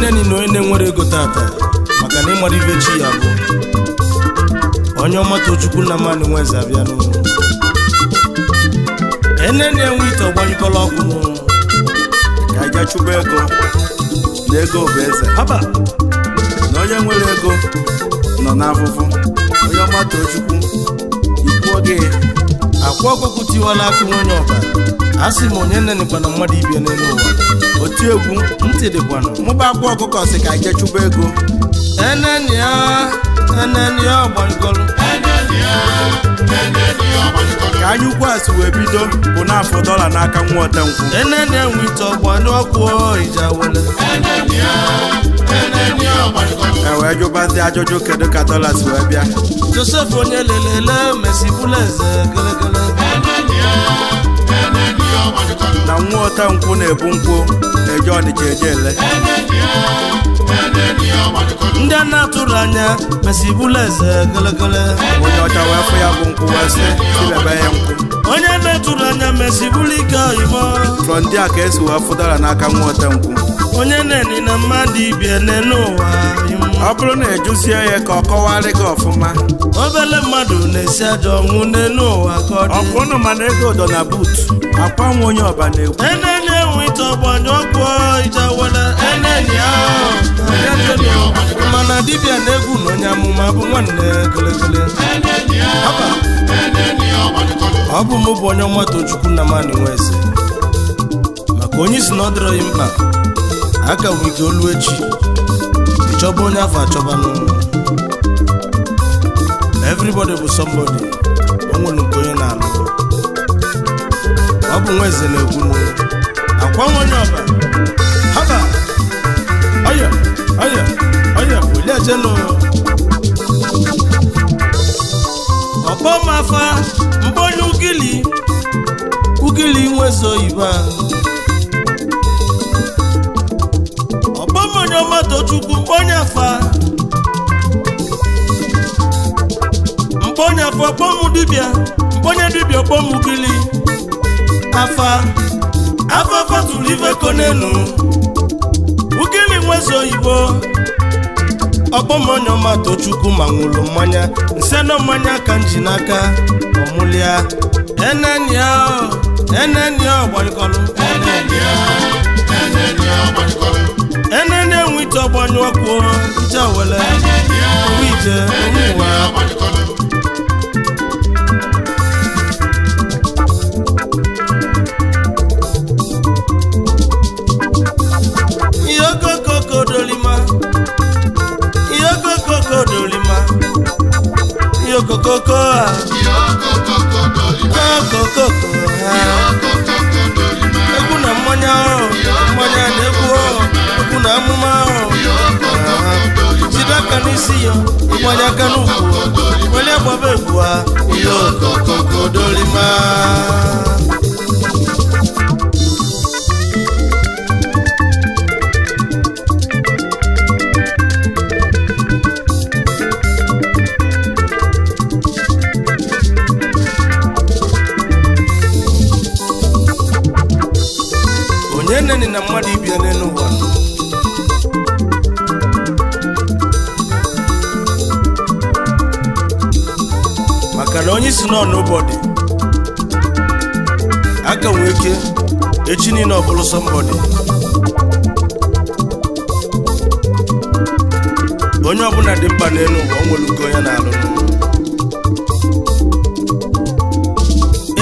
eneni na onye na-enwere ego tata maka na ịmara ibe chi ya bụ onye ọma Tochukwu Nnamani Nweze abịa n'ụlọ eneni enwe ite ọgbanyekọla ọkụ n'ụlọ ka anyị chụba ego na ego bụ eze haba na onye nwere ego nọ n'afụfụ onye ọma Tochukwu ikwuo gị akwa ọkụkụ tiwala akụ onye ọba a sị m onye nenekwa na mmadụ ibia n'elu ụwa otu egwu ntị dịkwanụ mụba akwa ọkụkọ sị ka anyị chụba ego eneni ya ọgbanyekọlụ ka anyị ukwu asị wee bido bụ n'afọ dọla n'aka nwa otenkwụ eneni enwe ite ọgbanyụ ọkụ ija wele wee jụbazi ajụjụ kedu ka dọla si wee bịa Joseph onye lelele mesibụla eze gelegele na nwa otenkwụ na-ebu nkwụ na-eje Ọnịcha eje ele ndị a na-atụrụ anya mesibụla eze gelegele onye ọcha wee fụ ya bụ nkwụ wee sị silebe ya nkwụ onye na-atụrụ anya mesibụla ike oyimo trọ ndị a ka esi wee fụ dọla n'aka nwa otenkwụ onye na-eni na mmadụ ibie n'elu ụwa ọ bụrụ na ejuzie ya ka ọ kọwarị gị ọfụma obele mmadụ na-esi ajọ ọnwụ n'elu ụwa ka ọ dị ọbụnụ mana ego dọ na buutu akwa nwa onye ọba na-egwu eneni enwe ite ọgbanyụ ọkụ ija wele eneni ahụ mana dibịa na-egwu na onye amụma bụ nwanne gelegele ọ bụ mụ bụ onye ọma Tochukwu Nnamani Nweze maka onye isi na ọ dịrọ ya mkpa aka nwere ike olu echi ịchọba onye afọ achọba n'ụlọ everybody bụ somebody o nwere nke onye na-alụ ọ bụ Nweze na-egwu n'ụlọ akwa nwa onye ọba haba ọya oliejenu ọkpọmafa mbonye ugili Nweze oyibo ọkpọmonye ọma Tochukwu mkponye afa ọkpọmụ dibịa mkponye dibịa ọkpọmụ ugili afa tụrụ ife konenu ugili Nweze oyibo ọkpọmonye ọma Tochukwu ma nwụrụ mmanya nse na mmanya ka m ji n'aka ọmụlịa eneni ọgbanyekọlụ eneni enwe ite ọgbanyụ ọkụ ije wele ije ụmụnwa ihe okokoko dolima ihe okokoko egwu na mmanya na-egwu egwu na amụma jide aka n'isi ya ịgbanye aka n'ugwu wele gbaba egwu ha ihe okokoko dolima onye neni na mmadụ ibia n'elu ụwa maka na onye isi nọ n'ụbọdị aka nwee ike echi niile ọ bụrụ sọmbọdị onye ọbụla dị mkpa n'elu ụwa o nwere nke onye na-alụ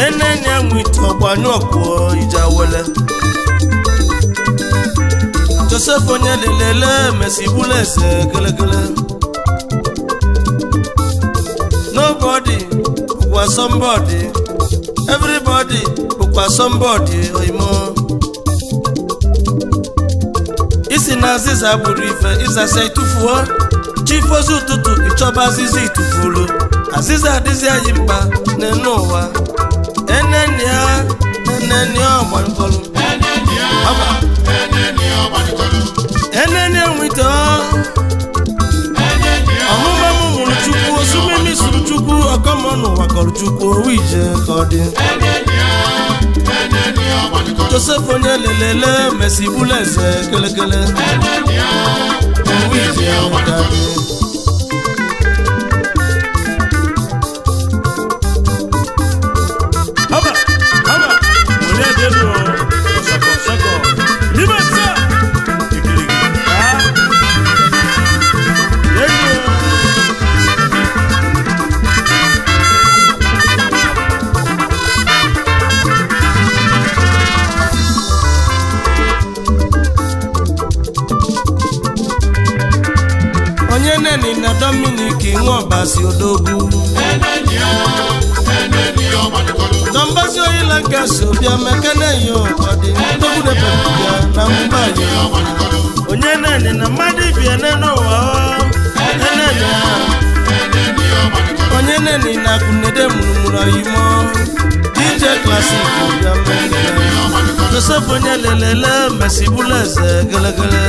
eneni enwe ite ọgbanyụ ọkụ ije wele Joseph onye lelele mesibụla eze gelegele nobody bụkwa somebody everybody bụkwa somebody oyimo isi na azịza gburu ife ịzasa itufuo chifozi ụtụtụ ịchọba azịza itufulu azịza adịzi anyị mkpa n'elu ụwa eneni ọgbanyekọlụ eneni enwite ọmụma m nwụrụ Chukwu osumimi sụrụ Chukwu ọkọmọ n'ụwa kọrọ Chukwu owu ije ka ọ dị Joseph onye lelele Messi buleze kelekele Haba ole delu soko Liberty onye neni na Dominic Nwobasi Odogwu Dombasi oyila gaso bia mekene yo odi Odogwu de bia na Mumbai onye neni na madi bia neno wa onye neni na kunede murumura yimo DJ Classic bia mekene Joseph onye lelele Messi buleze gelegele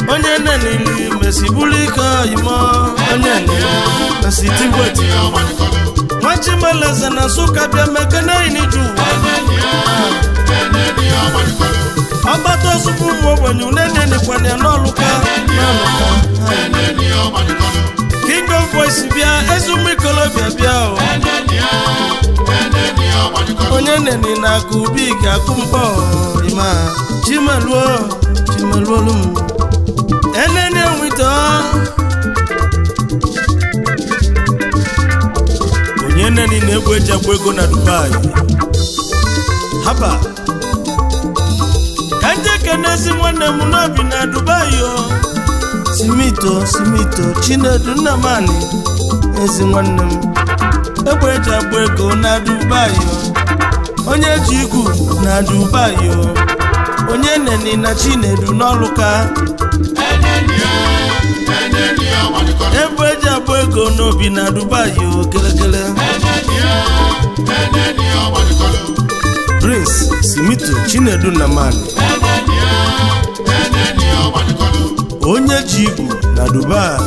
onye neni Messi bulika yimo onye neni Messi timbweti Machi meleze na suka bia mekene iniju Abato supu mwobanyu nene kwani anoluka King of Voice bia ezumi kolobia bia onye neni na kubika kumpo ima Chimaluo lum enene wito onye neni na-egweja ego na Dubai haba kanje kenezi nwanne m n'obi na Dubai yo Simito Chinedu Nnamani ezi nwanne m egweja ego na Dubai yo onye ji igwu na Dubai yo onye neni na Chinedu n'oluka egweja ego n'obi na Dubai yo kelekele Prince Simito Chinedu Nnamani onye ji igwu na Dubai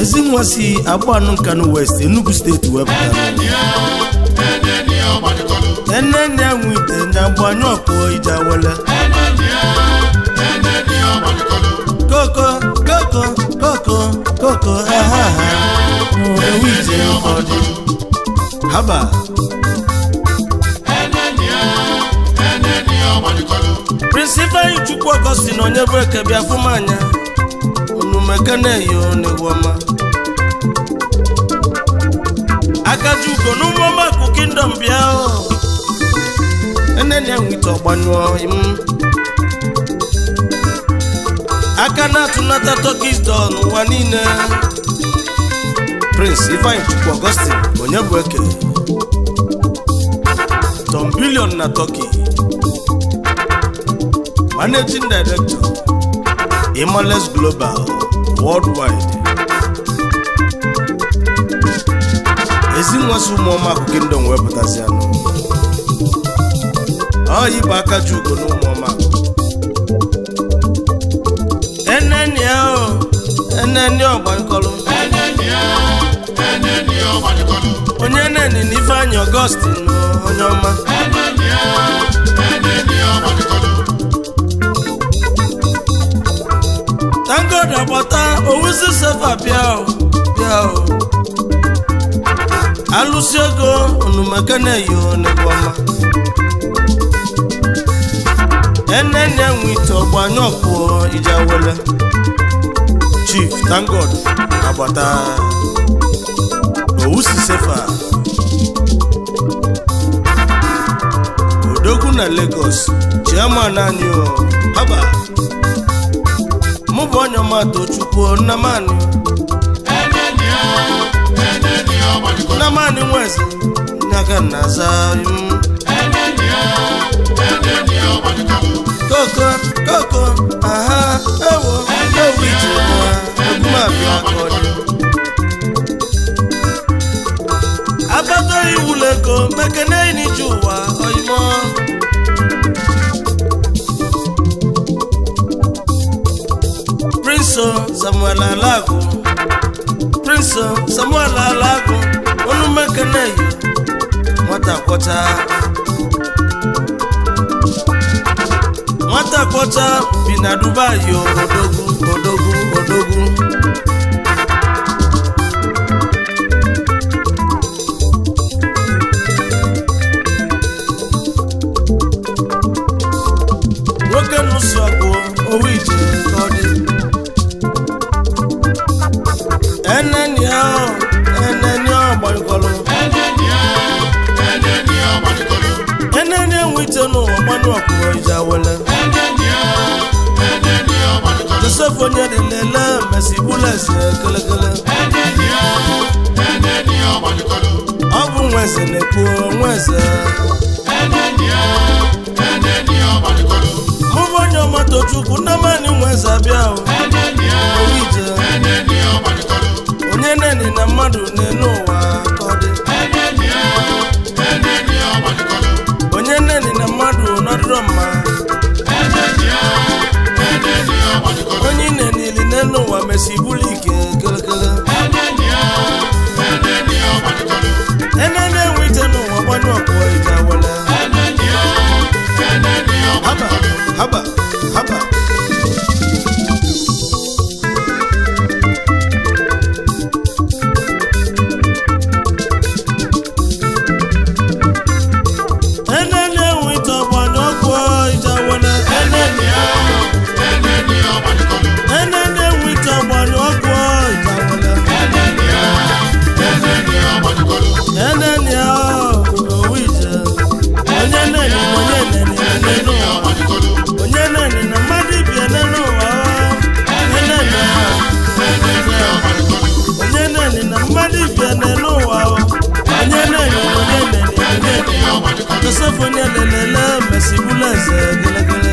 ezi nwa si Agbanu Nkanu West Enugu State wepụtara enene nwite na gbanyụ ọkụ Ijawele koko ewite ọdị haba Principal Chukwu Augustine onye bụ eke bịa fụmanya unu mekene yo n'ewoma akaju ugo n'ụmụọma akụ Kingdom bịa enene nwite ọgbanyụọ im aka na-atụnata Turkish don n'ụwa niile Prince Ifeanyi Chukwu Augustine onye bụ eke Tom Billion na Turkey Managing Director Imales Global Worldwide ezinwasi ụmụọma akụ Kingdom wepụtazi anụ oyi bụ aka ji ugo n'ụmụọma eneni ọgbankọlụ onye neni na Ifeanyi Augustine onye ọma Thank God agbata owuzi sefa bịa alụsi ego onumekene yo n'egwoma enene nwite ọgbanyụ ọkụ Ijawele Chief Thank God agbata owuzi sefa Odogwu na Lagos Chairman anyị haba mụ bụ onye ọmata Chukwu Nnamani nwezi nyaga naza koko aha ewo ije egumabịa kọdị abato iwulego mekene n'ije ụwa oyimo Prince Samuel Alago Prince Chibuzo Samuel Alago Onumekene Nwata kwọcha bi na Dubai odogwu nwoke n'ụsọ bụ owu ije kọdị eneni ọgbanyekọlụ eneni enwite n'ụwa gbanụ ọkụọ ije awele Joseph onye dị lele mesi bulesi kelekele ọ bụ nweze na-ekwu nweze mụbụ onye ọmatochukwu nnamani nweze abịa ije onye neni na mmadụ n'elu ụwa kọdị onye neni na mmadụ nọdụrụ mma onye nenili n'elu ụwa mesi buli ike kelekele enene enwite n'ụwa gbanyụ ọkụọ ije awele haba enene enwite ọgbanyụ ọkụọ ije awele enene enwite ọgbanyụ ọkụọ ije awele enene owu ije onye neni onye neni na mmadụ ibie n'elu ụwa onye neni na mmadụ ibie n'elu ụwa onye neni Joseph onye lelele mesi buleze gelegele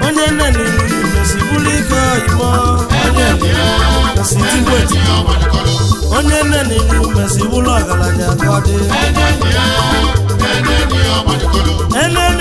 onye neni mesi buli ike imo onye mesi tigweti onye neni mesi bulu ọgaranya kọdị enene